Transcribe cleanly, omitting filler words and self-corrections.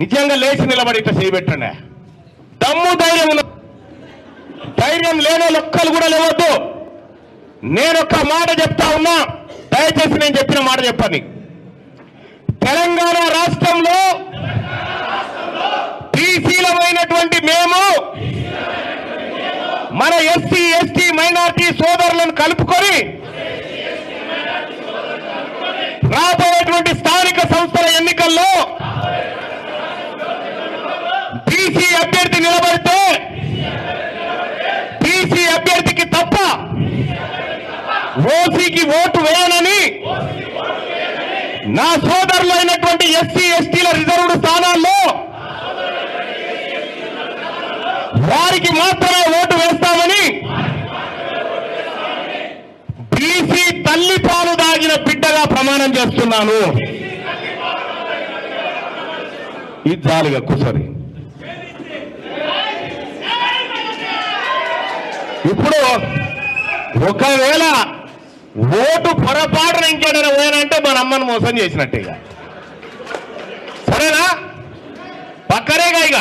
నిజంగా లేచి నిలబడి ఇట్లా చేయబెట్టండి. దమ్ము ధైర్యం లేని లొక్కలు కూడా లేవద్దు. నేనొక్క మాట చెప్తా ఉన్నా, దయచేసి నేను చెప్పిన మాట చెప్పండి. తెలంగాణ రాష్ట్రంలో బీసీలమైనటువంటి మేము మన ఎస్సీ ఎస్టీ మైనార్టీ సోదరులను కలుపుకొని రాబోయేటువంటి స్థానిక సంస్థల ఎన్నికల్లో బీసీ అభ్యర్థి నిలబడితే బీసీ అభ్యర్థికి తప్ప ఓసీకి ఓటు వేయనని నా సోదరులు అయినటువంటి ఎస్సీ ఎస్టీల రిజర్వ్డ్ స్థానాల్లో వారికి మాత్రమే ఓటు వేస్తామని బీసీ తల్లి పాలు దాగిన బిడ్డగా ప్రమాణం చేస్తున్నాను. ఇది జాలిగా కూర్చొని ఇప్పుడు ఒకవేళ ఓటు పొరపాటున ఇంకేదైనా పోయానంటే మన అమ్మను మోసం చేసినట్టే. సరేనా? పక్కనేగా ఇక